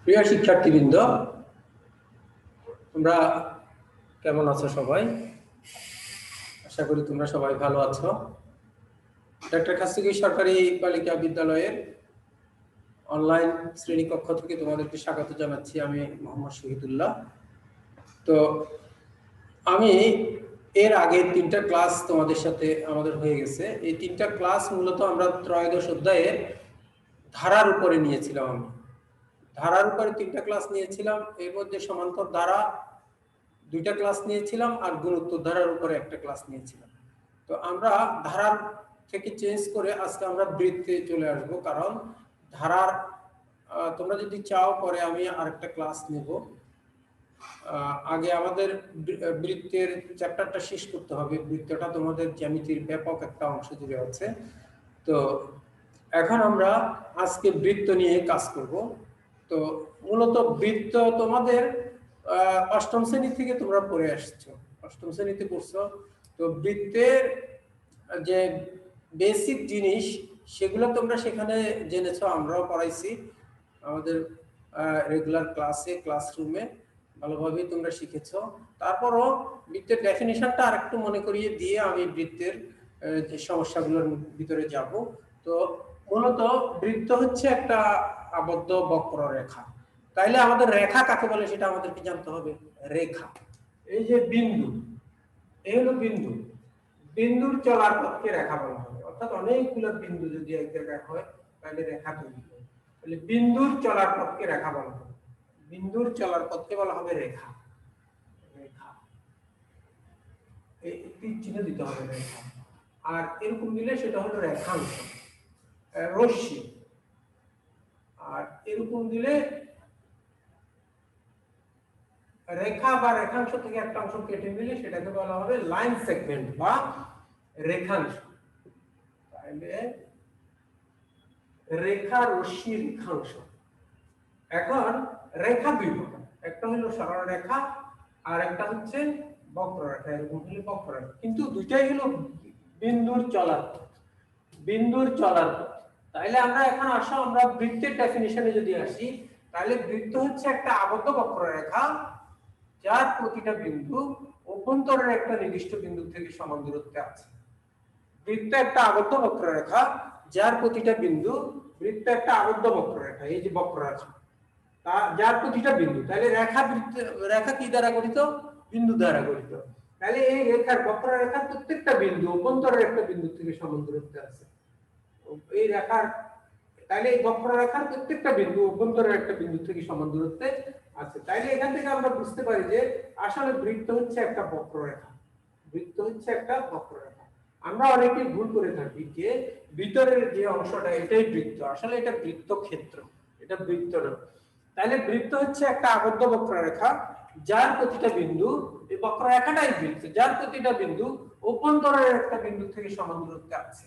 প্রিয় শিক্ষার্থীবৃন্দ, তোমরা কেমন আছো? সবাই আশা করি তোমরা সবাই ভালো আছো। ডক্টর খাসিকি সরকারি বালিকা বিদ্যালয়ের অনলাইন শ্রেণীকক্ষ থেকে তোমাদেরকে স্বাগত জানাচ্ছি। আমি মোহাম্মদ শহীদুল্লাহ। তো আমি এর আগে 3টা ক্লাস তোমাদের সাথে আমাদের হয়ে গেছে। এই 3টা ক্লাস মূলত আমরা ত্রয়োদশ অধ্যায়ের ধারার উপরে নিয়েছিলাম। আমি ধারার উপরে 3টা ক্লাস নিয়েছিলাম। এর মধ্যে সমান্তর ধারা 2টা ক্লাস নিয়েছিলাম আর গুণোত্তর ধারার উপরে একটা ক্লাস নিয়েছিলাম। তো আমরা ধারার থেকে চেঞ্জ করে আজকে আমরা বৃত্তে চলে আসব, কারণ ধারার তোমরা যদি চাও পরে আমি আরেকটা ক্লাস নেব। আগে আমাদের বৃত্তের চ্যাপ্টারটা শেষ করতে হবে। বৃত্তটা তোমাদের জ্যামিতির ব্যাপক একটা অংশ জুড়ে আছে। তো এখন আমরা আজকে বৃত্ত নিয়ে কাজ করব। তো মূলত বৃত্ত তোমাদের অষ্টম শ্রেণী থেকে তোমরা পড়ে আসছো, অষ্টম শ্রেণীতে পড়ছো। তো বৃত্তের যে বেসিক জিনিস সেগুলো তোমরা সেখানে জেনেছো, আমরাও পড়াইছি আমাদের রেগুলার ক্লাসে, ক্লাসরুমে ভালোভাবেই তোমরা শিখেছো। তারপরও বৃত্তের ডেফিনিশনটা আরেকটু মনে করিয়ে দিয়ে আমি বৃত্তের যে সমস্যাগুলোর ভিতরে যাব। তো মূলত বৃত্ত হচ্ছে একটা আবদ্ধ বক্ররেখা। তাইলে আমাদের রেখা কাকে বলে সেটা আমাদেরকে জানতে হবে। রেখা, এই যে বিন্দু, এই হলো বিন্দু। বিন্দুর চলার পথকে রেখা বলা হবে। অর্থাৎ অনেকগুলো বিন্দু যদি এক জায়গায় হয় তাহলে রেখা তৈরি হয়। তাহলে বিন্দুর চলার পথকে রেখা বলা হবে। বিন্দুর চলার পথকে বলা হবে রেখা। রেখা এই তীর চিহ্ন দিতে হবে রেখা। আর এরকম দিলে সেটা হলো রেখাংশ, রশ্মি। আর এরকম দিলে রেখা বা রেখাংশ থেকে একটা অংশ কেটে নিলে সেটাকে বলা হবে লাইন সেগমেন্ট বা রেখাংশ। তাহলে রেখা, রশ্মি, রেখাংশ। এখন রেখা দুই প্রকার, একটা হলো সরল রেখা আর একটা হচ্ছে বক্ররেখা। এরকম হলো বক্ররেখা, কিন্তু দুইটাই হলো বিন্দুর চলার পথ। বিন্দুর চলার পথ। তাহলে আমরা এখন আসো আমরা বৃত্তের ডেফিনিশনে যদি আসি, তাহলে বৃত্ত হচ্ছে একটা আবদ্ধ বক্ররেখা যার প্রতিটা বিন্দু অভ্যন্তরের একটা নির্দিষ্ট বিন্দু থেকে সমান দূরত্বে আছে। বৃত্ত একটা আবদ্ধ বক্ররেখা যার প্রতিটা বিন্দু, বৃত্ত একটা আবদ্ধ বক্ররেখা, এই যে বক্ররেখা যার প্রতিটা বিন্দু। তাহলে রেখা বৃত্ত, রেখা কি দ্বারা গঠিত? বিন্দু দ্বারা গঠিত। তাহলে এই রেখার বক্ররেখার প্রত্যেকটা বিন্দু অভ্যন্তরের একটা বিন্দু থেকে সমান দূরত্বে আছে। এই রেখার, তাহলে এই বক্ররেখার প্রত্যেকটা বিন্দু অভ্যন্তরের একটা বিন্দু থেকে সমান দূরত্বে আছে। তাইলে এখান থেকে আমরা বুঝতে পারি যে আসলে বৃত্ত হচ্ছে একটা বক্ররেখা। বৃত্ত হচ্ছে একটা বক্ররেখা। আমরা অনেকে ভুল করে থাকি যে ভিতরের যে অংশটা এটাই বৃত্ত, আসলে এটা বৃত্ত ক্ষেত্র, এটা বৃত্ত না। তাহলে বৃত্ত হচ্ছে একটা আবদ্ধ বক্ররেখা যার প্রতিটা বিন্দু, এই বক্ররেখাটাই বৃত্ত, যার প্রতিটা বিন্দু অভ্যন্তরের একটা বিন্দু থেকে সমান দূরত্বে আছে।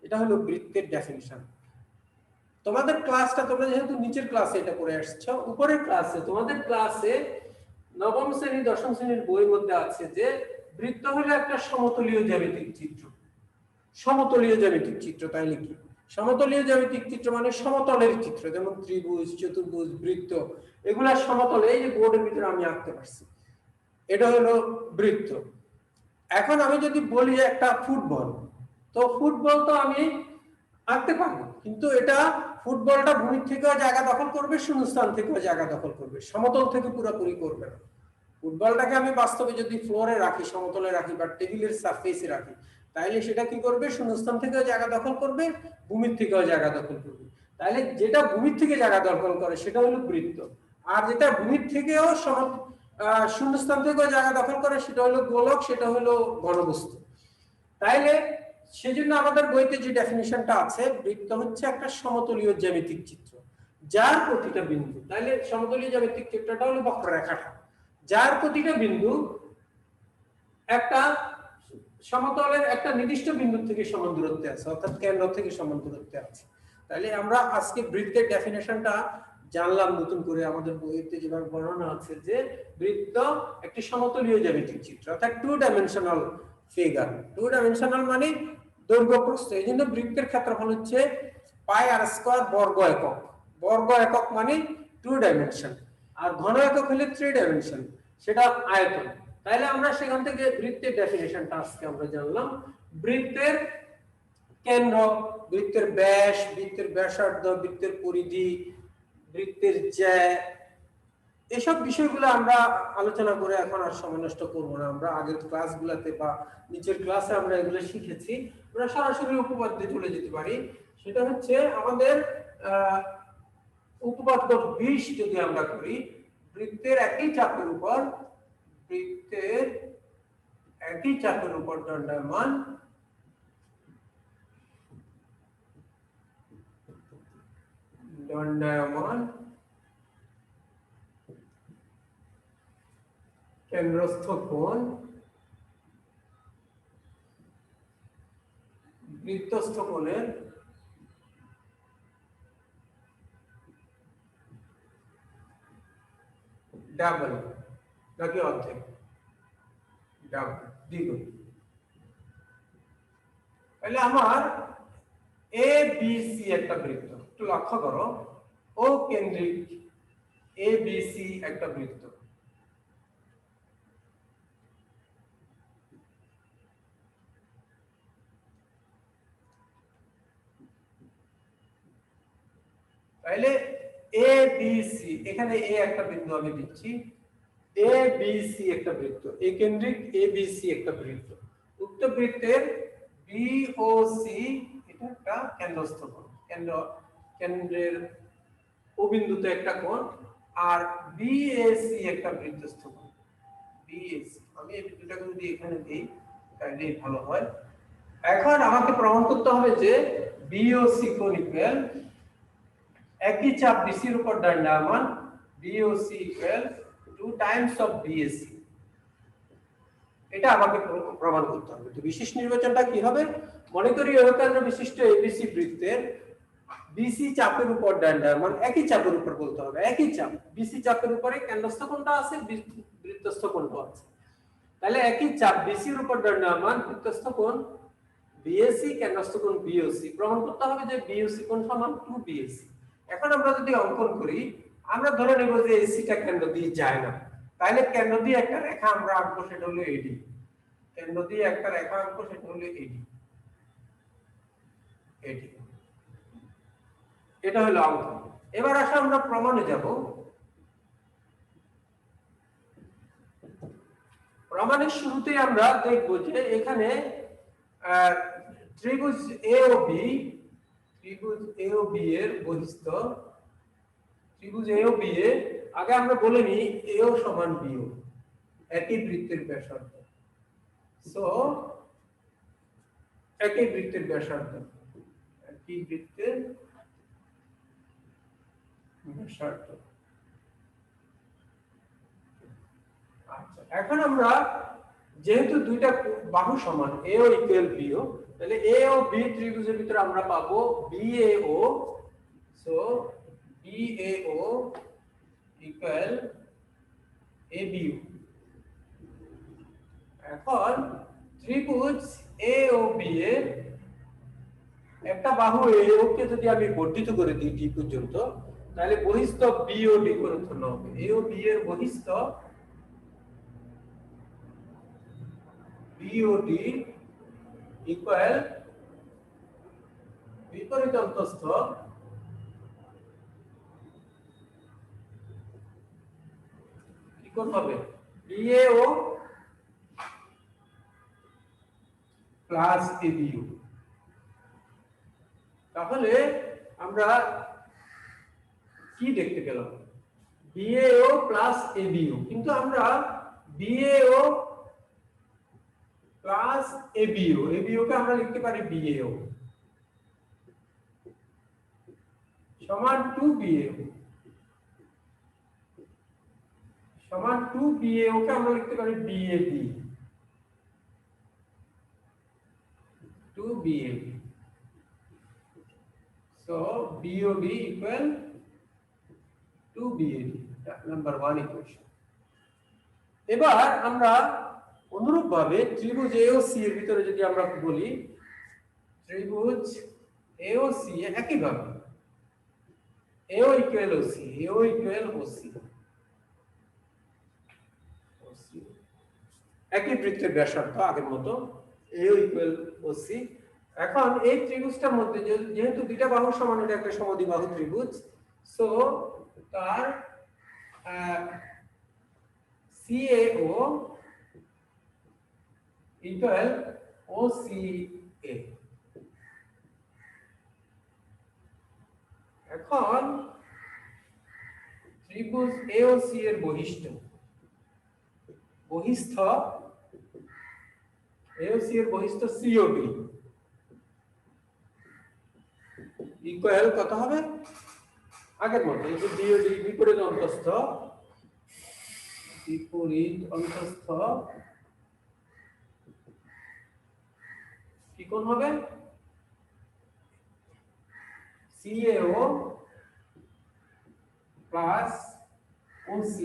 এটা হলো বৃত্তের ডেফিনিশন। তোমাদের ক্লাসটা তোমরা যেহেতু নিচের ক্লাসে এটা পড়ে আসছো, উপরের ক্লাসে তোমাদের ক্লাসে নবম শ্রেণী দশম শ্রেণীর বইয়ের মধ্যে আছে যে বৃত্ত হলো একটা সমতলীয় জ্যামিতিক চিত্র। সমতলীয় জ্যামিতিক চিত্র তাইলে কি? সমতলীয় জ্যামিতিক চিত্র মানে সমতলের চিত্র, যেমন ত্রিভুজ, চতুর্ভুজ, বৃত্ত, এগুলা সমতলে। এই যে বোর্ডের ভিতরে আমি আঁকতে পারছি, এটা হলো বৃত্ত। এখন আমি যদি বলি একটা ফুটবল, তো ফুটবল তো আমি আঁকতে পারবো, কিন্তু এটা ফুটবলটা ভূমি থেকেও জায়গা দখল করবে, শূন্যস্থান থেকেও জায়গা দখল করবে, সমতল থেকে পুরোপুরি করবে না। ফুটবলটাকে আমি বাস্তবে যদি ফ্লোরে রাখি, সমতলে রাখি বা টেবিলের সারফেসে রাখি, তাহলে সেটা কি করবে? শূন্যস্থান থেকেও জায়গা দখল করবে, ভূমির থেকেও জায়গা দখল করবে। তাহলে যেটা ভূমির থেকে জায়গা দখল করে সেটা হলো বৃত্ত, আর যেটা ভূমির থেকেও শূন্যস্থান থেকেও জায়গা দখল করে সেটা হলো গোলক, সেটা হলো ঘনবস্তু। তাইলে সেজন্য আমাদের বইতে যে ডেফিনিশনটা আছে, বৃত্ত হচ্ছে একটা সমতলীয় জ্যামিতিক চিত্র যার প্রতিটা বিন্দু, তাইলে সমতলীয় জ্যামিতিক চিত্রটা হলো বক্ররেখাটা যার প্রতিটা বিন্দু একটা সমতলের একটা নির্দিষ্ট বিন্দু থেকে সমান দূরত্বে আছে, অর্থাৎ কেন্দ্র থেকে সমান দূরত্বে আছে। তাহলে আমরা আজকে বৃত্তের ডেফিনিশনটা জানলাম নতুন করে। আমাদের বইতে যেভাবে বর্ণনা আছে যে বৃত্ত একটি সমতলীয় জ্যামিতিক চিত্র, অর্থাৎ two dimensional figure. Two dimensional মানে দৈর্ঘ্য প্রস্থ। এই জন্য বৃত্তের ক্ষেত্রফল হচ্ছে পাই আর স্কয়ার বর্গ একক। বর্গ একক মানে 2 ডাইমেনশন, আর ঘন একক হলে 3 ডাইমেনশন, সেটা আয়তন। তাহলে আমরা সেখান থেকে বৃত্তের ডেফিনিশনটা আজকে আমরা জানলাম। বৃত্তের কেন্দ্র, বৃত্তের ব্যাস, বৃত্তের ব্যাসার্ধ, বৃত্তের পরিধি, বৃত্তের জ্যা, এসব বিষয়গুলো আমরা আলোচনা করে এখন আর সময় নষ্ট করব না। আমরা আগের ক্লাসগুলোতে বা নিচের ক্লাসে আমরা এগুলো শিখেছি। আমরা সরাসরি উপপাদ্যে চলে যেতে পারি। সেটা হচ্ছে আমাদের উপপাদ্য 20 যদি আমরা করি, বৃত্তের একই চাপের উপর দণ্ডায়মান কেন্দ্রস্থ কোণ বৃত্তস্থ কোণের ডাবল নাকি অর্ধেক, ডাবল, দ্বিগুণ। তাহলে আমার এ বি সি একটা বৃত্ত, একটু লক্ষ্য করো, ও কেন্দ্রিক এ বি সি একটা বৃত্ত। তাহলে এ বি সি, এখানে এ একটা বিন্দু আমি দিচ্ছি, এ বি সি একটা বৃত্ত, এ কেন্দ্রিক এ বি সি একটা বৃত্ত। উক্ত বৃত্তের বি ও সি এটা একটা কেন্দ্রস্থ কোণ, কেন্দ্রের ও বিন্দুতে একটা কোণ, আর বি এ সি একটা বৃত্তস্থ কোণ। বি এ সি আমি এই দুটোকে যদি এখানে দেই তাহলে ভালো হয়। এখন আমাকে প্রমাণ করতে হবে যে বি ও সি কোণ ইকুয়াল একই চাপ বিসি এর উপর দণ্ডায়মান, BOC equal 2 Times of BAC। এটা আমাকে প্রমাণ করতে হবে। তো বিশেষ নির্বাচনটা কি হবে? মনে করি একাগ্র বিশিষ্ট ABC বৃত্তের BC চাপের উপর দণ্ডায়মান, একই চাপের উপর বলতে হবে, একই চাপ BC চাপের উপরে কেন্দ্রস্থ কোণটা আছে, বৃত্তস্থ কোণটা আছে। তাহলে একই চাপ BC এর উপর দণ্ডায়মান, বৃত্তস্থ কোণ BAC, কেন্দ্রস্থ কোণ BOC। প্রমাণ করতে হবে যে BOC কোণ সমান 2BAC। এখন আমরা যদি অঙ্কন করি, আমরা ধরে নেব যে এসিটা কেন্দ্র দিয়ে যায় না, তাহলে কেন্দ্র দিয়ে একটা রেখা আমরা আঁকবো, সেটা হলো এডি। কেন্দ্র দিয়ে একটা রেখা আঁকবো, সেটা হলো এডি। এডি, এটা হলো অঙ্কন। এবার আসো আমরা প্রমাণে যাব। প্রমাণের শুরুতেই আমরা দেখব যে এখানে ত্রিভুজ এ ও বি, ত্রিভুজ এ ও বি এর বহিস্থ, ত্রিভুজ এ ও বি এ আগে আমরা বলে নিই এ ও সমান বি ও, একই বৃত্তের ব্যাসার্ধ। সো একই বৃত্তের ব্যাসার্ধ, একই বৃত্তের ব্যাসার্ধ। আচ্ছা, এখন আমরা যেহেতু দুইটা বাহু সমান, এ ও ইকুয়াল বি ও, তাহলে এ ও বি ত্রিভুজের ভিতরে আমরা পাবো B A O. So B A O equal A B ও। এখন ত্রিভুজ এ ও বি এর একটা বাহু এ ও কে যদি আমি বর্ধিত করে দিই ডি পর্যন্ত, তাহলে বহিস্থ বি ও ডি গুণিতন হবে। এ ও বি এর বহিস্থ বি ও ডি ইকুয়াল বিপরীত অন্তস্থ কি কোণ হবে? B A O plus A B ও। তাহলে আমরা কি দেখতে পেলাম? বিএও প্লাস এবিও, কিন্তু আমরা বিএও প্লাস এবিও, এবিও কে আমরা লিখতে পারি বিএও সমান 2BAO, সমান 2BAO কে আমরা লিখতে পারি BAB, 2BAB। So BOB equal 2BAB, number 1 equation. এবার আমরা অনুরূপভাবে ত্রিভুজ AOC এর ভিতরে যদি আমরা বলি, ত্রিভুজ AOC একইভাবে AO equal OC, AO equal OC, একই বৃত্তের ব্যাসার্ধ আগের মতো, AO ইকুয়াল OC। এখন এই ত্রিভুজটার মধ্যে যেহেতু দুইটা বাহু সমান, এটা একটা সমদ্বিবাহু ত্রিভুজ, সো তার CAO ইকুয়াল OCA। এখন ত্রিভুজ AOC এর বহিষ্ঠ AOC এর বহিষ্ঠ COD ইকুয়াল কত হবে? আগের মতো, এই যে BOD বিপরীত অন্তস্থ কি কোণ হবে? CAO প্লাস OC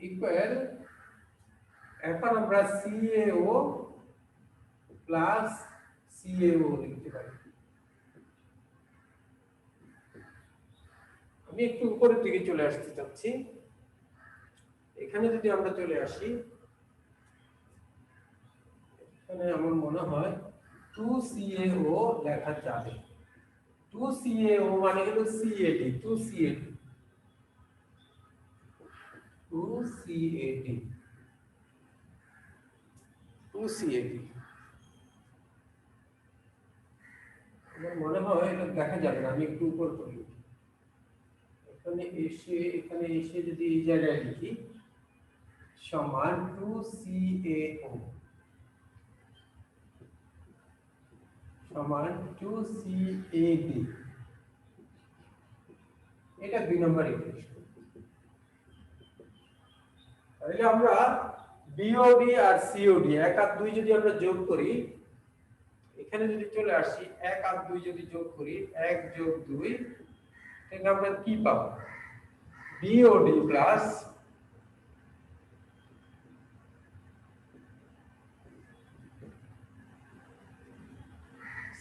ইকুয়াল, এখন আমরা CAO প্লাস CAO লিখতে পারি। আমি একটু উপরের দিকে চলে আসতে চাচ্ছি। এখানে যদি আমরা চলে আসি, এখানে আমার মনে হয় 2CAO লেখা যাবে। 2CAO মানে হলো CAD, 2CAD আমার মনে হয় এটা দেখা যাবে না, আমি একটু উপর করি। এখানে এসে যদি এই জায়গায় লিখি সমান 2CAO সমান 2CAD, এটা 2 নম্বর ইকুয়েশন। তাহলে আমরা BOD আর COD 1 আর 2 যদি আমরা যোগ করি, এখানে যদি চলে আসি 1 আর 2 যদি যোগ করি, 1 যোগ 2, তাহলে আমরা কি পাবো? BOD plus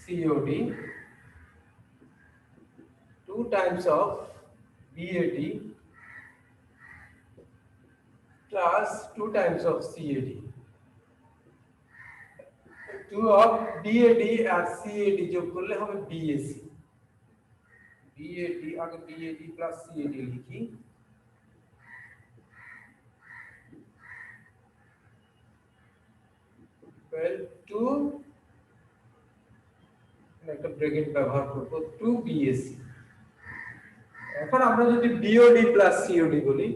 COD 2 times of BAD plus 2 times of CAD, 2 of BAD আর CAD যোগ করলে হবে BAC। BAD আগে BAD plus CAD লিখি, well 2, একটা ব্র্যাকেট ব্যবহার করব, 2 BAC। এখন আমরা যদি BOD plus COD বলি,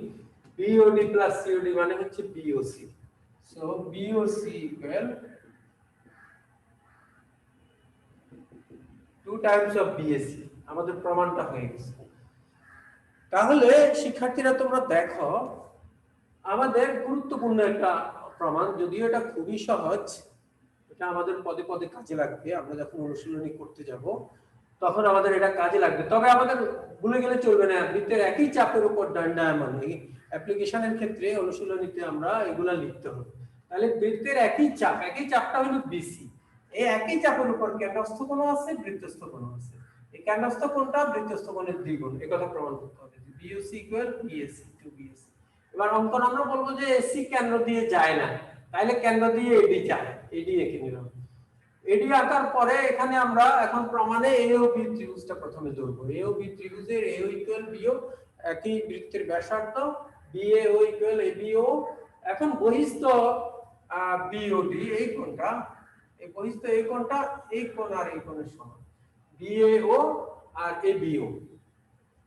BOD plus COD মানে হচ্ছে BOC, so BOC equal 2 times of BAC। আমাদের প্রমাণটা হয়ে গেছে। তাহলে শিক্ষার্থীরা তোমরা দেখো, আমাদের গুরুত্বপূর্ণ একটা প্রমাণ, যদিও এটা খুবই সহজ, এটা আমাদের পদে পদে কাজে লাগবে। আমরা যখন অনুশীলনী করতে যাব তখন আমাদের এটা কাজে লাগবে। তবে আমাদের ভুলে গেলে চলবে না, বৃত্তের একই চাপের উপর ডায়াগোনাল অ্যাপ্লিকেশনের ক্ষেত্রে অনুশীলনীতে আমরা এগুলা লিখতে হবে। তাহলে বৃত্তের একই চাপটা হলো BC, এই একই চাপের উপর কেন্দ্রস্থ কোণ আছে, বৃত্তস্থ কোণ আছে। এই কেন্দ্রস্থ কোণটা বৃত্তস্থ কোণের দ্বিগুণ, এই কথা প্রমাণ করতে হবে। BOC equal BAC, 2BAC। এবার অঙ্কন আমরা বলবো যে AC কেন্দ্র দিয়ে যায় না, তাহলে কেন্দ্র দিয়ে AD যায়, AD এঁকে নিলাম। AD আঁকার পরে এখানে আমরা এখন প্রমাণে AOB ত্রিভুজটা প্রথমে ধরবো। AOB ত্রিভুজের AO equal BO, একই বৃত্তের ব্যাসার্ধ, BAO equal ABO। এখন বহিস্থ BOD, এই কোণটা, এই বহিস্থ এই কোণটা, এই কোণ আর এই কোণের সমান, BAO আর ABO,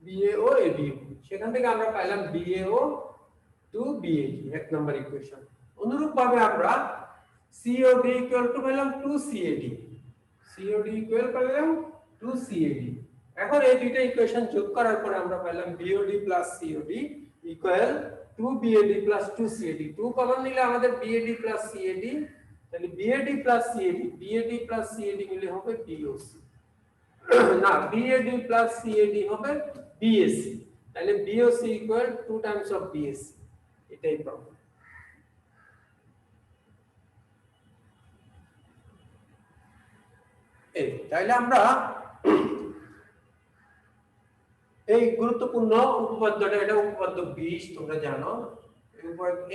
BAO ABO। সেখান থেকে আমরা পাইলাম BAO টু BAD, 1 নম্বর ইকুয়েশন। অনুরূপ ভাবে আমরা COD ইকুয়াল টু পেলাম 2CAD, COD ইকুয়াল পেলাম 2CAD। এখন এই দুইটা ইকুয়েশন যোগ করার পরে আমরা পেলাম BOD plus COD equal 2BAD plus 2CAD। 2 common নিলে আমাদের BAD প্লাস CAD, তাহলে BAD plus CAD, BAD plus CAD মিলে হবে BOC, না BAD প্লাস CAD হবে BAC, তাহলে BOC equal 2 Times of BAC। এটাই প্রবলেম। এই তাহলে আমরা এই গুরুত্বপূর্ণ উপপাদ্যটা, এটা উপপাদ্য 20 তোমরা জানো।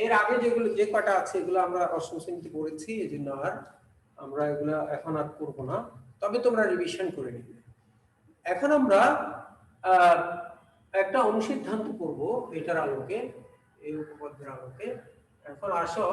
এর আগে যেগুলো যে কটা আছে এগুলো আমরা অষ্টম শ্রেণীতে পড়েছি, এজন্য আর আমরা এগুলো এখন আর করব না, তবে তোমরা রিভিশন করে নিবে। এখন আমরা একটা অনুসিদ্ধান্ত করব এটার আলোকে, এই উপপাদ্যের আলোকে। এখন আসো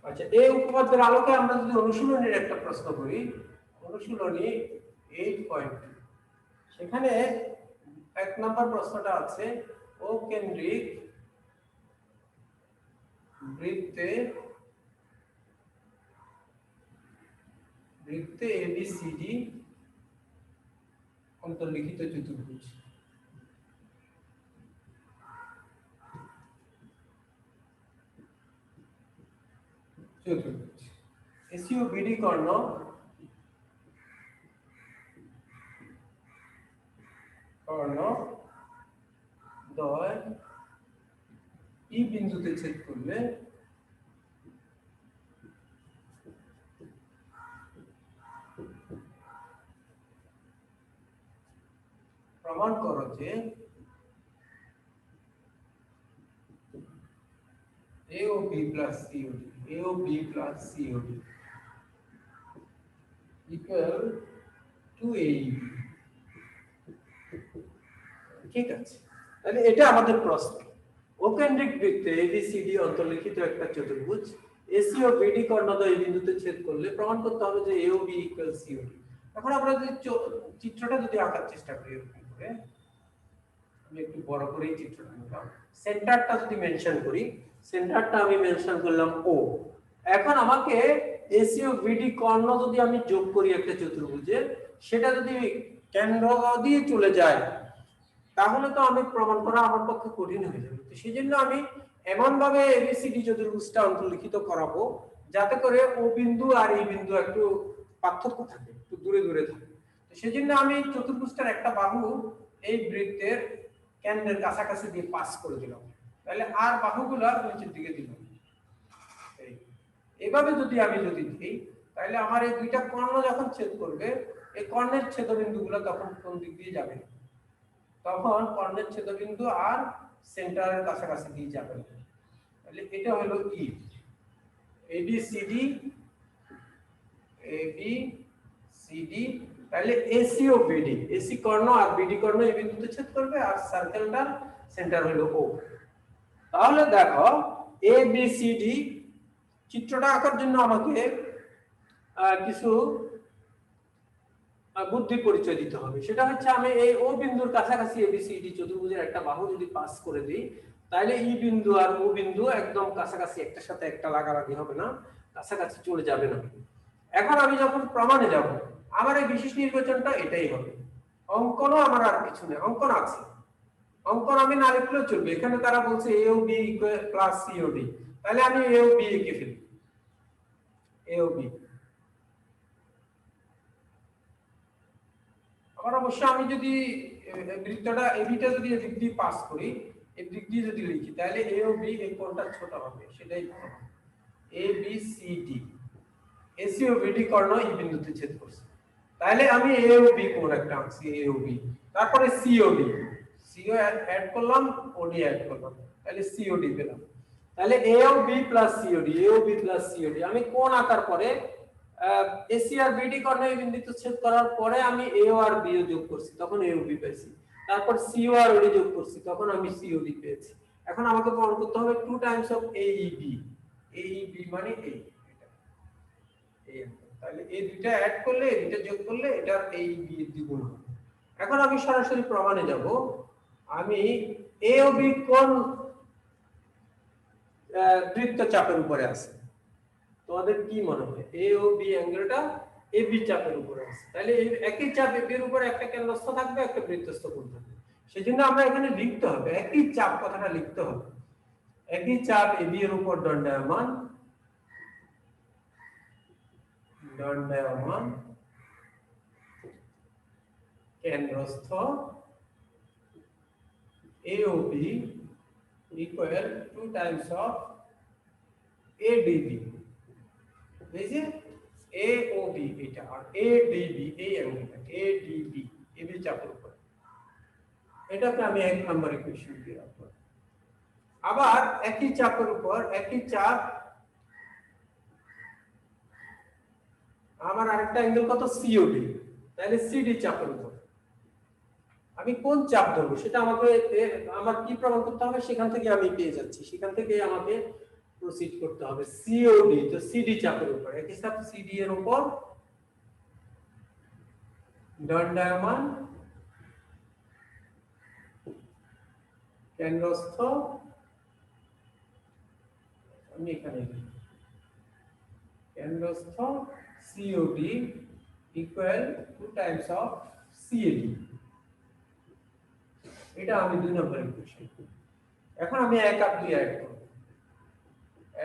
আচ্ছা, এই উপপাদ্যের আলোকে আমরা যদি অনুশীলনের একটা প্রশ্ন করি, অনুশীলনী 8.2, সেখানে 1 নম্বর প্রশ্নটা আছে, ও কেন্দ্রিক বৃত্তে ABCD অন্তর্লিখিত চতুর্ভুজ। এসিও বিডি কর্ণ দ্বয় ই বিন্দুতে ছেদ করলে প্রমাণ করো যে AOB plus COD equal to AEB। ঠিক আছে, তাহলে এটা আমাদের প্রশ্ন। ওকেন্দ্রিক বৃত্তে ABCD অন্তর্লিখিত একটা চতুর্ভুজ, AC ও BD কর্ণদ্বয় এই বিন্দুতে ছেদ করলে প্রমাণ করতে হবে যে AOB equal COD। এখন আমরা যদি চিত্রটা যদি আঁকার চেষ্টা করি, এরকম করে আমি একটু বড় করে এই চিত্রটা নিলাম, সেন্টারটা যদি মেনশন করি, সেন্টারটা আমি মেনশন করলাম O। এখন আমাকে AC ও BD কর্ণ যদি আমি যোগ করি একটা চতুর্ভুজে, সেটা যদি কেন্দ্র দিয়ে চলে যায়, তাহলে তো আমি প্রমাণ করা আমার পক্ষে কঠিন হয়ে যাবে। তো সেজন্য আমি এমন ভাবে ABCD চতুর্ভুজটা অন্তর্লিখিত করাবো যাতে করে ও বিন্দু আর এই বিন্দু একটু পার্থক্য থাকে, একটু দূরে দূরে থাকে। তো সেজন্য আমি চতুর্ভুজটার একটা বাহু এই বৃত্তের কেন্দ্রের কাছাকাছি দিয়ে পাস করে দিলাম, তাহলে আর বাহুগুলো নিচের দিকে দিলাম। এইভাবে যদি আমি দিই, তাহলে আমার এই দুইটা কর্ণ যখন ছেদ করবে, এই কর্ণের ছেদবিন্দুগুলো তখন কোন দিক দিয়ে যাবে, তখন কর্ণের ছেদবিন্দু আর সেন্টারের কাছাকাছি দিয়ে যাবে। তাহলে এটা হলো ই ABCD, তাহলে AC ও BD, AC কর্ণ আর BD কর্ণ এই বিন্দুতে ছেদ করবে, আর সার্কেলটার সেন্টার হলো O। তাহলে দেখো ABCD চিত্রটা আঁকার জন্য আমাকে কিছু বুদ্ধি পরিচয় দিতে হবে। সেটা হচ্ছে, আমি এই ও বিন্দুর কাছাকাছি ABCD চতুর্ভুজের একটা বাহু যদি পাস করে দিই, তাহলে ই বিন্দু আর ও বিন্দু একদম কাছাকাছি, একটার সাথে একটা লাগালাগি হবে না, কাছাকাছি চলে যাবে না। এখন আমি যখন প্রমাণে যাব, আমার এই বিশেষ নির্বাচনটা এটাই হবে। অঙ্কনও আমার আর কিছু নেই, অঙ্কন আছে, অঙ্কন আমি না লিখলেও চলবে। এখানে তারা বলছে AOB প্লাস COD, তাহলে আমি AOB এঁকে ফেলি, AOB। আবার অবশ্য আমি যদি বৃত্তটা ABটা যদি এদিক দিয়ে পাস করি, এই দিক দিয়ে যদি লিখি, তাহলে AOB এই কোণটা ছোট হবে, সেটাই ABCD, AC ও BD কর্ণ এই বিন্দুতে ছেদ করছে, তাহলে আমি AOB কোণ একটা আঁকছি, AOB। তারপরে COD, CO অ্যাড করলাম, OD অ্যাড করলাম, তাহলে COD পেলাম। তাহলে AOB প্লাস COD, আমি কোণ আঁকার পরে AC আর BD কর্ণ এই বিন্দুতে ছেদ করার পরে আমি AO আর B যোগ করছি, তখন AOB পেয়েছি। তারপর CO আর OD যোগ করছি, তখন আমি COD পেয়েছি। এখন আমাকে প্রমাণ করতে হবে 2 টাইমস অফ AEB, AEB মানে এই, তাহলে এই দুইটা অ্যাড করলে, এই দুইটা যোগ করলে এটার AEB এর দ্বিগুণ হবে। এখন আমি সরাসরি প্রমাণে যাব। আমি AOB কোন বৃত্ত চাপের উপরে আছে, তোমাদের কি মনে হয়? AOB অ্যাঙ্গেলটা AB চাপের উপরে আছে, তাহলে এই একই চাপ AB এর উপরে একটা কেন্দ্রস্থ থাকবে, একটা বৃত্তস্থ কোণ থাকবে। সেজন্য আমরা এখানে লিখতে হবে, একই চাপ কথাটা লিখতে হবে। একই চাপ এবি এর উপর দণ্ডায়মান কেন্দ্রস্থ AOB equal 2 times of ADB। এই যে AOB এটা আর ADB এই অ্যাঙ্গেলটা ADB এবি চাপের উপর, এটাকে আমি 1 নম্বর ইকুয়েশন দিয়ে রাখবো। আবার একই চাপের উপর একই চাপ আমার আরেকটা অ্যাঙ্গেল কত COD, তাহলে CD চাপের উপর আমি কোন চাপ ধরবো সেটা আমাকে আমার কি প্রমাণ করতে হবে, সেখান থেকে আমি পেয়ে যাচ্ছি, সেখান থেকে আমাকে প্রসিড করতে হবে। COD তো CD চাপের উপর, একই চাপ CD এর উপর দণ্ডায়মান কেন্দ্রস্থ, আমি এখানে কেন্দ্রস্থ COD equal 2 times of CAD, এটা আমি 2 নম্বর ইকুয়েশন। এখন আমি 1 আর 2 অ্যাড করব,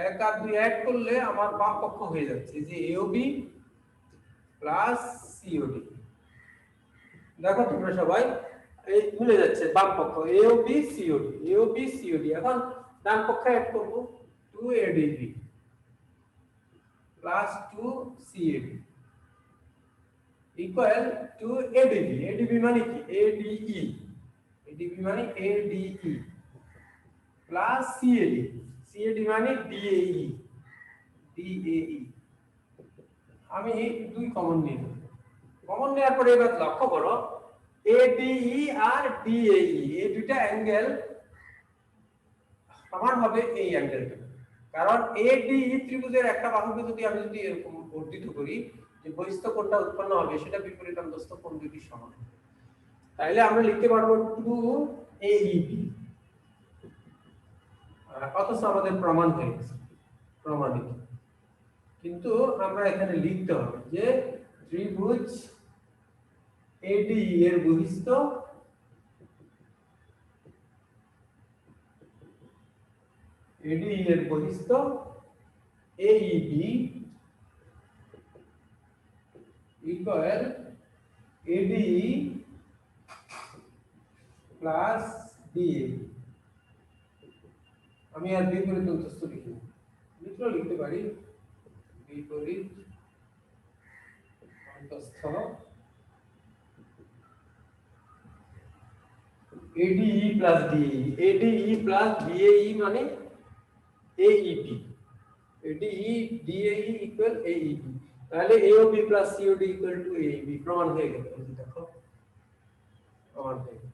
1 আর 2 অ্যাড করলে আমার বাম পক্ষ হয়ে যাচ্ছে যে AOB প্লাস COD। দেখো তোমরা সবাই এই ভুলে যাচ্ছে বাম পক্ষ AOB COD। এখন ডান পক্ষে অ্যাড করব 2 ADB plus 2 CAD equal to ADB মানে কি ADE মানে ADE প্লাস CAD মানে DAE। আমি 2 কমন নিব, কমন নেওয়ার পরে এবার লক্ষ্য করো ADE আর DAE এই দুইটা অ্যাঙ্গেল সমান হবে এই অ্যাঙ্গেলটা, কারণ ADE ত্রিভুজের একটা বাহুকে যদি আমি এরকম বর্ধিত করি যে বহিস্থ কোণটা উৎপন্ন হবে সেটা বিপরীতান্তস্থ কোণ দুটি সমান, তাইলে আমরা লিখতে পারবো 2AEB। অথচ আমাদের প্রমাণ হয়ে গেছে, প্রমাণিত। কিন্তু আমরা এখানে লিখতে হবে যে ত্রিভুজ ADE এর বহিস্থ AEB equal ADE plus DAE। আমি আর বিপরীত অন্তস্থ লিখতে পারি বিপরীত অন্তস্থ ADE plus DAE মানে AEB, ADE DAE equal AEB, তাহলে AOB plus COD equal to AEB প্রমাণ হয়ে গেল। দেখো প্রমাণ হয়ে গেল।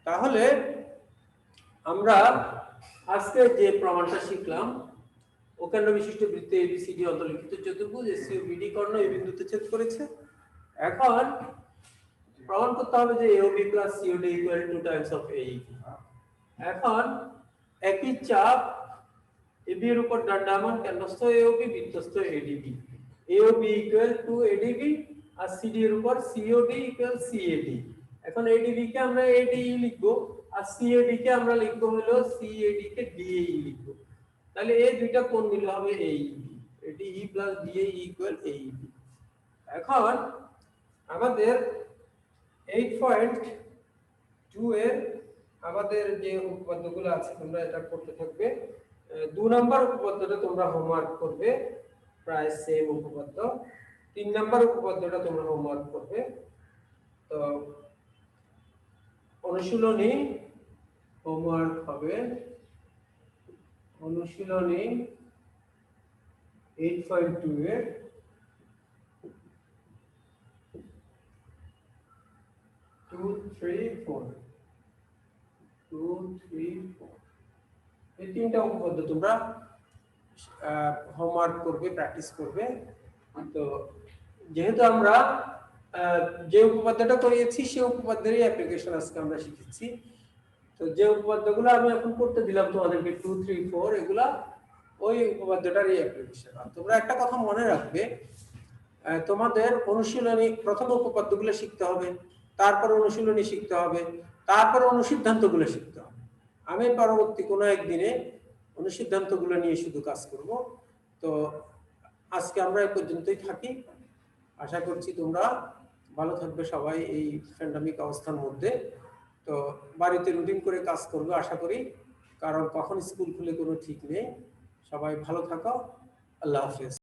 তাহলে আমরা আজকে যে প্রমাণটা শিখলাম, অকেন্দ্র বিশিষ্ট বৃত্তে ABCD অন্তর্লিখিত চতুর্ভুজ SCOBD কর্ণ এই বিন্দুতে ছেদ করেছে। এখন প্রমাণ করতে হবে যে AOB plus COD equal 2 times of AEB। এখন একই চাপ AB এর উপর দণ্ডায়মান কেন্দ্রস্থ AOB বৃত্তস্থ ADB, AOB equal to ADB R CD এর উপর COD equal CAD। এখন ADB কে আমরা ADE লিখবো আর CAD কে আমরা লিখবো হলো CAD কে DAE লিখবো, তাহলে এই দুইটা কোণ মিলে হবে AEB, ADE plus DAE equal AEB। এখন আমাদের 8.2 এর আমাদের যে উপপাদ্যগুলো আছে তোমরা এটা করতে থাকবে। 2 নাম্বার উপপাদ্যটা তোমরা হোমওয়ার্ক করবে, প্রায় সেম উপপাদ্য। 3 নাম্বার উপপাদ্যটা তোমরা হোমওয়ার্ক করবে। তো অনুশীলনী হোমওয়ার্ক হবে অনুশীলনী 8.2 এর 2, 3, 4 এই তিনটা উপপাদ্য তোমরা হোমওয়ার্ক করবে, প্র্যাকটিস করবে। তো যেহেতু আমরা যে উপপাদ্যটা করিয়েছি সেই উপপাদ্যেরই অ্যাপ্লিকেশন আজকে আমরা শিখেছি। তো যে উপপাদ্যগুলো আমি এখন করতে দিলাম তোমাদেরকে 2, 3, 4 এগুলা ওই উপপাদ্যটারই অ্যাপ্লিকেশন। আর তোমরা একটা কথা মনে রাখবে, তোমাদের অনুশীলনী প্রথম উপপাদ্যগুলো শিখতে হবে, তারপর অনুশীলনী শিখতে হবে, তারপর অনুসিদ্ধান্তগুলো শিখতে হবে। আমি পরবর্তী কোনো একদিনে অনুসিদ্ধান্তগুলো নিয়ে শুধু কাজ করব। তো আজকে আমরা এই পর্যন্তই থাকি। আশা করছি তোমরা ভালো থাকবে সবাই এই প্যান্ডামিক অবস্থার মধ্যে। তো বাড়িতে রুটিন করে কাজ করবে আশা করি, কারণ কখন স্কুল খুলে কোনো ঠিক নেই। সবাই ভালো থাকো। আল্লাহ হাফেজ।